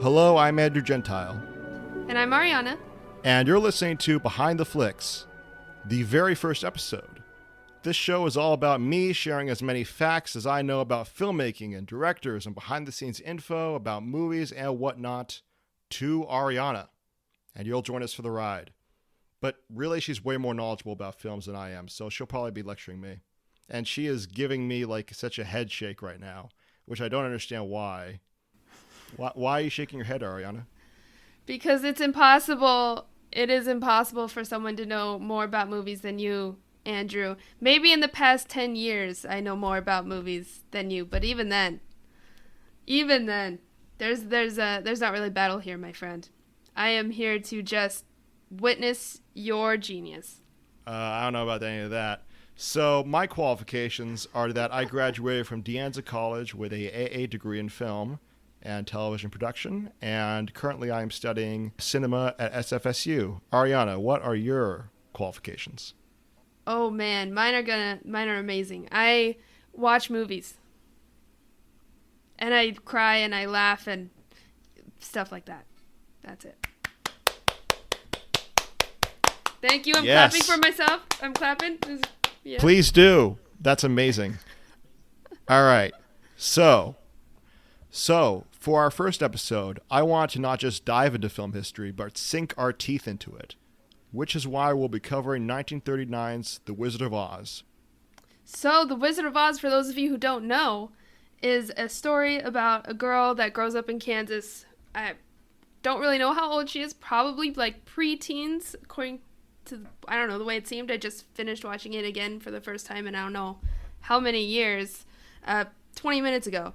Hello, I'm Andrew Gentile. And I'm Ariana. And you're listening to Behind the Flicks, the very first episode. This show is all about me sharing as many facts as I know about filmmaking and directors and behind-the-scenes info about movies and whatnot to Ariana. And you'll join us for the ride. But really, she's way more knowledgeable about films than I am, so she'll probably be lecturing me. And she is giving me like such a head shake right now, which I don't understand why. Why are you shaking your head, Ariana? Because it's impossible. It is impossible for someone to know more about movies than you, Andrew. Maybe in the past 10 years I know more about movies than you, but even then, there's not really battle here, my friend. I am here to just witness your genius. I don't know about any of that. So my qualifications are that I graduated from De Anza College with a AA degree in film and television production, and currently I am studying cinema at SFSU. Ariana, what are your qualifications? Oh man, mine are amazing. I watch movies. And I cry and I laugh and stuff like that. That's it. Thank you. I'm clapping for myself. I'm clapping. Yeah. Please do. That's amazing. All right. So for our first episode, I want to not just dive into film history, but sink our teeth into it, which is why we'll be covering 1939's The Wizard of Oz. So, The Wizard of Oz, for those of you who don't know, is a story about a girl that grows up in Kansas. I don't really know how old she is, probably like pre-teens, according to, I don't know, the way it seemed. I just finished watching it again for the first time in I don't know how many years, 20 minutes ago.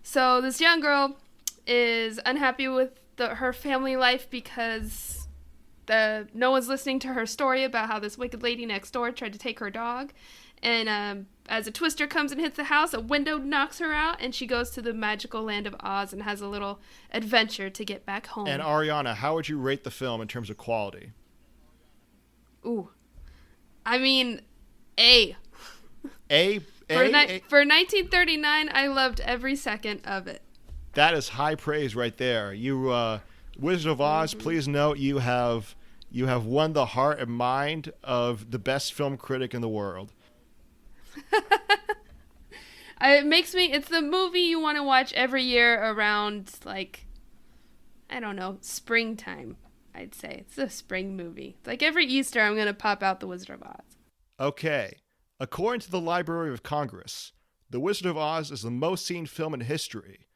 So this young girl is unhappy with her family life because no one's listening to her story about how this wicked lady next door tried to take her dog. And as a twister comes and hits the house, a window knocks her out, and she goes to the magical land of Oz and has a little adventure to get back home. And Ariana, how would you rate the film in terms of quality? Ooh. I mean, A. For 1939, I loved every second of it. That is high praise right there. You, Wizard of Oz, please note you have won the heart and mind of the best film critic in the world. It's the movie you want to watch every year around, like, I don't know, springtime, I'd say. It's a spring movie. It's like every Easter I'm going to pop out The Wizard of Oz. Okay. According to the Library of Congress, The Wizard of Oz is the most seen film in history,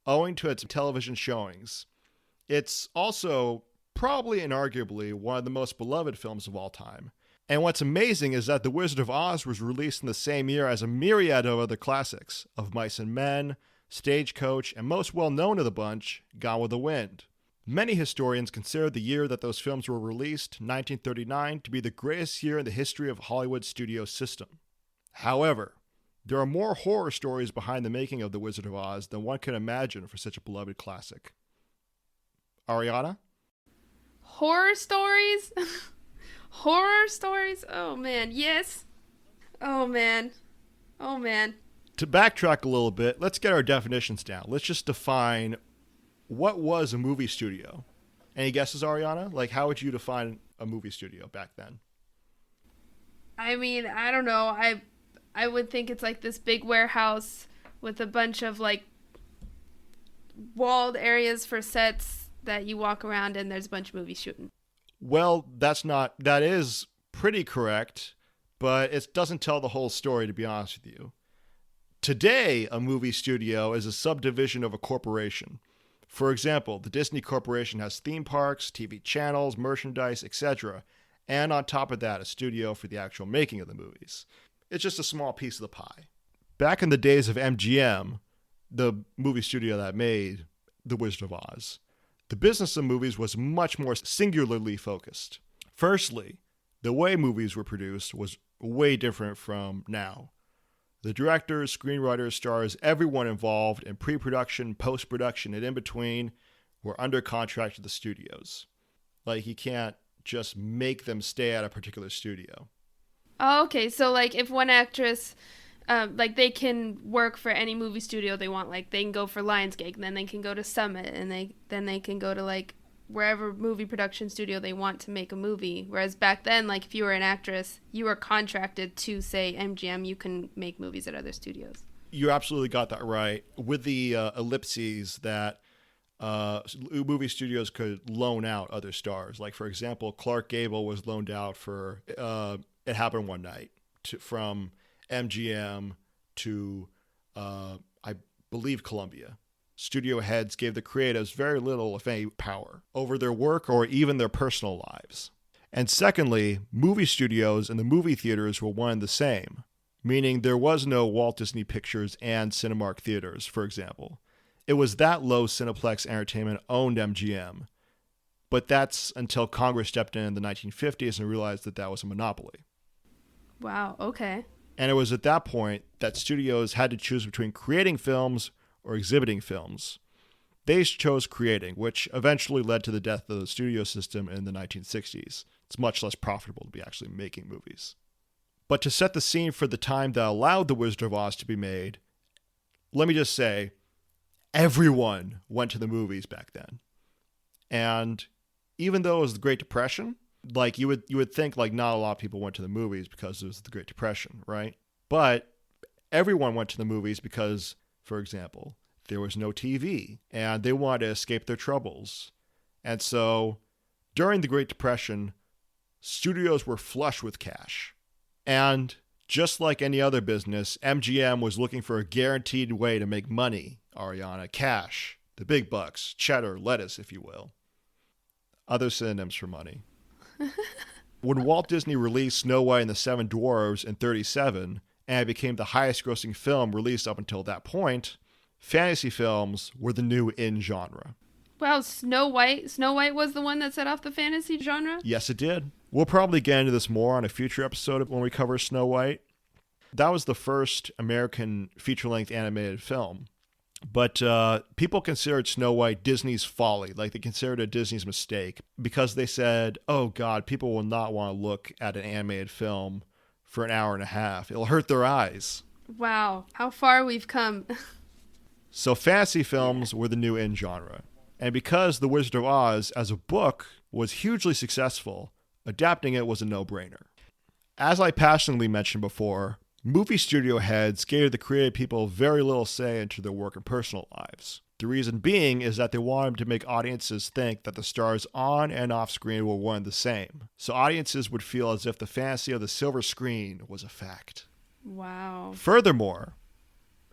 owing to its television showings. It's also probably and arguably one of the most beloved films of all time. And what's amazing is that The Wizard of Oz was released in the same year as a myriad of other classics, Of Mice and Men, Stagecoach, and most well-known of the bunch, Gone with the Wind. Many historians consider the year that those films were released, 1939, to be the greatest year in the history of Hollywood studio system. However, there are more horror stories behind the making of The Wizard of Oz than one can imagine for such a beloved classic. Ariana? Horror stories? Horror stories? Oh man, yes. Oh man. To backtrack a little bit, let's get our definitions down. Let's just define what was a movie studio. Any guesses, Ariana? Like, how would you define a movie studio back then? I mean, I don't know. I would think it's like this big warehouse with a bunch of like walled areas for sets that you walk around and there's a bunch of movies shooting. Well, that is pretty correct, but it doesn't tell the whole story, to be honest with you. Today, a movie studio is a subdivision of a corporation. For example, the Disney Corporation has theme parks, TV channels, merchandise, etc. And on top of that, a studio for the actual making of the movies. It's just a small piece of the pie. Back in the days of MGM, the movie studio that made The Wizard of Oz, the business of movies was much more singularly focused. Firstly, the way movies were produced was way different from now. The directors, screenwriters, stars, everyone involved in pre-production, post-production, and in between were under contract to the studios. Like, you can't just make them stay at a particular studio. Oh, okay. So, like, if one actress like they can work for any movie studio they want. Like they can go for Lionsgate, and then they can go to Summit, and then they can go to like wherever movie production studio they want to make a movie. Whereas back then, like if you were an actress, you were contracted to say MGM, you can make movies at other studios. You absolutely got that right. With the ellipses that movie studios could loan out other stars. Like, for example, Clark Gable was loaned out for It Happened One Night from MGM to, I believe, Columbia. Studio heads gave the creatives very little, if any, power over their work or even their personal lives. And secondly, movie studios and the movie theaters were one and the same, meaning there was no Walt Disney Pictures and Cinemark Theaters, for example. It was that low Cineplex Entertainment owned MGM, but that's until Congress stepped in the 1950s and realized that that was a monopoly. Wow, okay. And it was at that point that studios had to choose between creating films or exhibiting films. They chose creating, which eventually led to the death of the studio system in the 1960s. It's much less profitable to be actually making movies. But to set the scene for the time that allowed The Wizard of Oz to be made, let me just say, everyone went to the movies back then. And even though it was the Great Depression, like you would think like not a lot of people went to the movies because it was the Great Depression, right? But everyone went to the movies because, for example, there was no TV and they wanted to escape their troubles. And so during the Great Depression, studios were flush with cash. And just like any other business, MGM was looking for a guaranteed way to make money, Ariana. Cash, the big bucks, cheddar, lettuce, if you will. Other synonyms for money. When Walt Disney released Snow White and the Seven Dwarfs in 1937, and it became the highest grossing film released up until that point, fantasy films were the new in genre. Wow, Snow White was the one that set off the fantasy genre? Yes, it did. We'll probably get into this more on a future episode when we cover Snow White. That was the first American feature-length animated film. But people considered Snow White Disney's folly, like they considered it Disney's mistake, because they said, oh God, people will not want to look at an animated film for an hour and a half. It'll hurt their eyes. Wow, how far we've come. So fantasy films were the new in genre. And because The Wizard of Oz as a book was hugely successful, adapting it was a no-brainer. As I passionately mentioned before, movie studio heads gave the creative people very little say into their work and personal lives. The reason being is that they wanted to make audiences think that the stars on and off screen were one and the same. So audiences would feel as if the fantasy of the silver screen was a fact. Wow. Furthermore,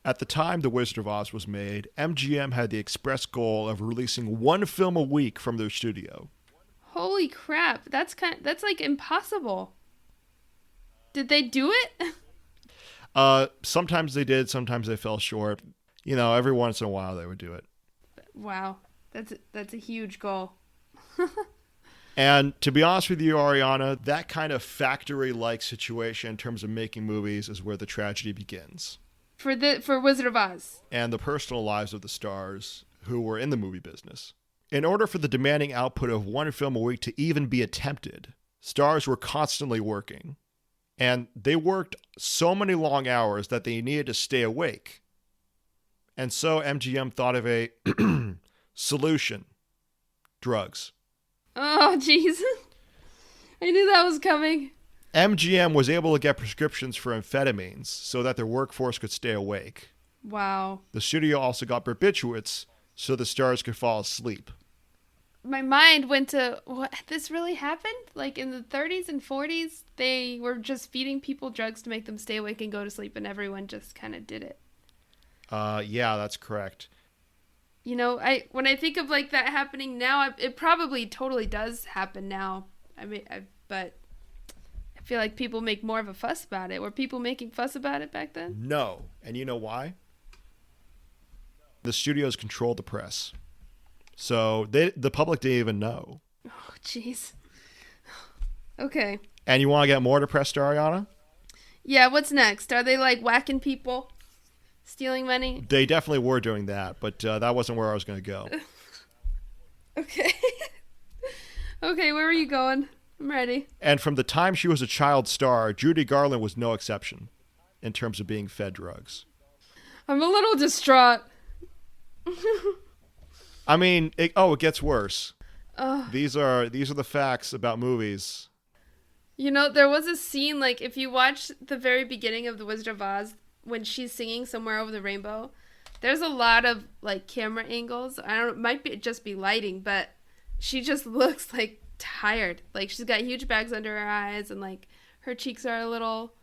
at the time The Wizard of Oz was made, MGM had the express goal of releasing one film a week from their studio. Holy crap, that's like impossible. Did they do it? Sometimes they did, sometimes they fell short. You know, every once in a while they would do it. Wow, that's a huge goal. And to be honest with you, Ariana, that kind of factory-like situation in terms of making movies is where the tragedy begins. For Wizard of Oz. And the personal lives of the stars who were in the movie business. In order for the demanding output of one film a week to even be attempted, stars were constantly working. And they worked so many long hours that they needed to stay awake. And so MGM thought of a solution. Drugs. Oh, jeez. I knew that was coming. MGM was able to get prescriptions for amphetamines so that their workforce could stay awake. Wow. The studio also got barbiturates so the stars could fall asleep. My mind went to, what, this really happened? Like in the 30s and 40s, they were just feeding people drugs to make them stay awake and go to sleep, and everyone just kind of did it. Yeah, that's correct. You know, when I think of like that happening now, it probably totally does happen now. But I feel like people make more of a fuss about it. Were people making fuss about it back then? No. And you know why? The studios controlled the press. So the public didn't even know. Oh, jeez. Okay. And you want to get more depressed, Ariana? Yeah, what's next? Are they like whacking people? Stealing money? They definitely were doing that, but that wasn't where I was going to go. Okay. Okay, where are you going? I'm ready. And from the time she was a child star, Judy Garland was no exception. in terms of being fed drugs. I'm a little distraught. I mean, it gets worse. These are the facts about movies. You know, there was a scene, like, if you watch the very beginning of The Wizard of Oz, when she's singing Somewhere Over the Rainbow, there's a lot of, like, camera angles. I don't know, it might just be lighting, but she just looks, like, tired. Like, she's got huge bags under her eyes, and, like, her cheeks are a little,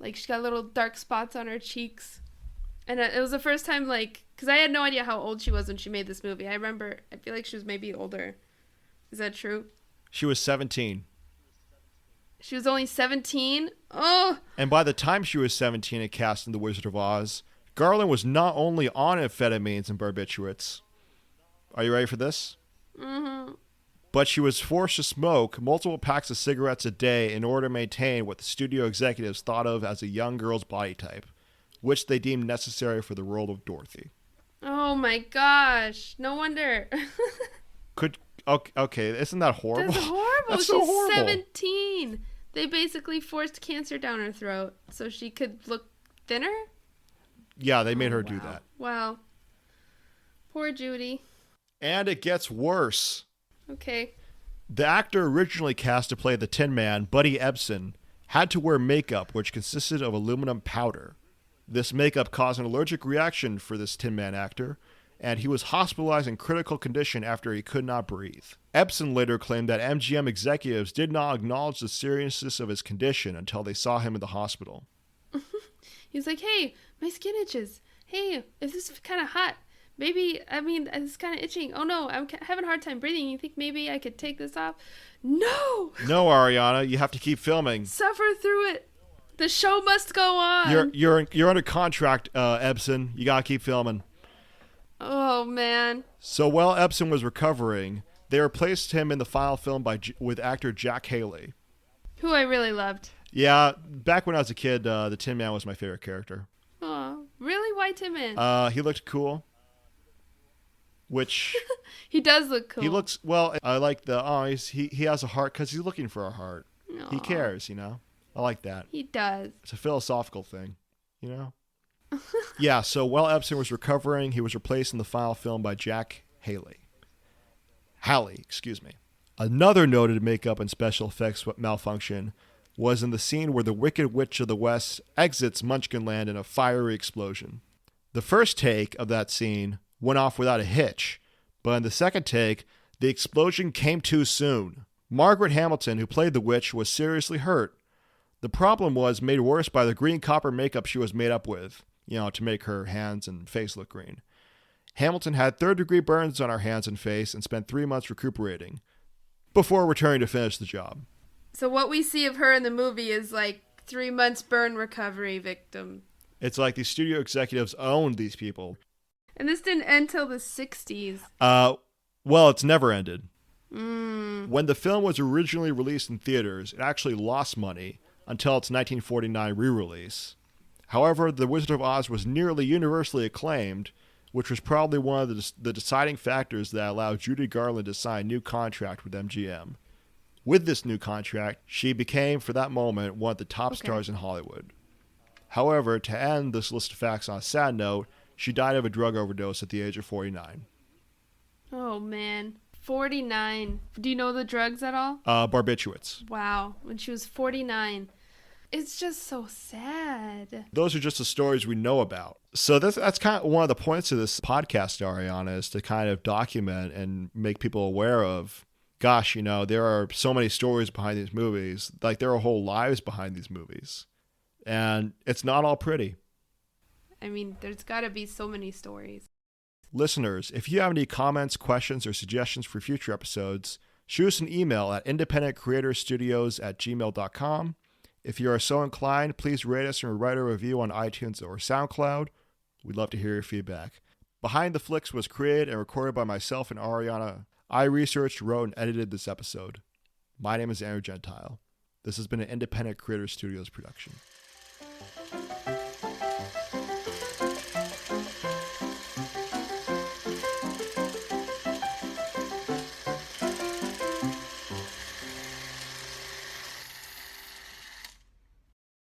like, she's got little dark spots on her cheeks. And it was the first time, like, because I had no idea how old she was when she made this movie. I feel like she was maybe older. Is that true? She was 17. She was only 17? Oh! And by the time she was 17 and cast in The Wizard of Oz, Garland was not only on amphetamines and barbiturates. Are you ready for this? Mm-hmm. But she was forced to smoke multiple packs of cigarettes a day in order to maintain what the studio executives thought of as a young girl's body type, which they deemed necessary for the role of Dorothy. Oh my gosh. No wonder. Okay, isn't that horrible? That's horrible. That's She's so horrible. 17. They basically forced cancer down her throat so she could look thinner? Yeah, they made her do that. Wow. Poor Judy. And it gets worse. Okay. The actor originally cast to play the Tin Man, Buddy Ebsen, had to wear makeup which consisted of aluminum powder. This makeup caused an allergic reaction for this Tin Man actor, and he was hospitalized in critical condition after he could not breathe. Ebsen later claimed that MGM executives did not acknowledge the seriousness of his condition until they saw him in the hospital. He was like, hey, my skin itches. Hey, if this is kind of hot, maybe, it's kind of itching. Oh no, I'm having a hard time breathing. You think maybe I could take this off? No! No, Ariana, you have to keep filming. Suffer through it. The show must go on. You're under contract, Ebsen. You gotta keep filming. Oh, man. So while Ebsen was recovering, they replaced him in the final film with actor Jack Haley. Who I really loved. Yeah, back when I was a kid, the Tin Man was my favorite character. Oh, really? Why Tin Man? He looked cool. Which... He does look cool. He looks... Well, I like he has a heart because he's looking for a heart. Aww. He cares, you know? I like that. He does. It's a philosophical thing, you know? Yeah, so while Ebsen was recovering, he was replaced in the final film by Jack Haley. Another noted makeup and special effects malfunction was in the scene where the Wicked Witch of the West exits Munchkinland in a fiery explosion. The first take of that scene went off without a hitch, but in the second take, the explosion came too soon. Margaret Hamilton, who played the witch, was seriously hurt. The problem was made worse by the green copper makeup she was made up with, to make her hands and face look green. Hamilton had third-degree burns on her hands and face and spent 3 months recuperating before returning to finish the job. So what we see of her in the movie is like 3 months burn recovery victim. It's like the studio executives owned these people. And this didn't end till the 60s. Well, it's never ended. When the film was originally released in theaters, it actually lost money until its 1949 re-release. However, The Wizard of Oz was nearly universally acclaimed, which was probably one of the deciding factors that allowed Judy Garland to sign a new contract with MGM. With this new contract, she became, for that moment, one of the top stars in Hollywood. However, to end this list of facts on a sad note, she died of a drug overdose at the age of 49. Oh, man. 49. Do you know the drugs at all? Barbiturates. Wow. When she was 49. It's just so sad. Those are just the stories we know about. So that's kind of one of the points of this podcast, Ariana, is to kind of document and make people aware of, gosh, there are so many stories behind these movies. Like, there are whole lives behind these movies. And it's not all pretty. I mean, there's got to be so many stories. Listeners, if you have any comments, questions, or suggestions for future episodes, shoot us an email at independentcreatorsstudios@gmail.com. If you are so inclined, please rate us and write a review on iTunes or SoundCloud. We'd love to hear your feedback. Behind the Flicks was created and recorded by myself and Ariana. I researched, wrote, and edited this episode. My name is Andrew Gentile. This has been an Independent Creators Studios production.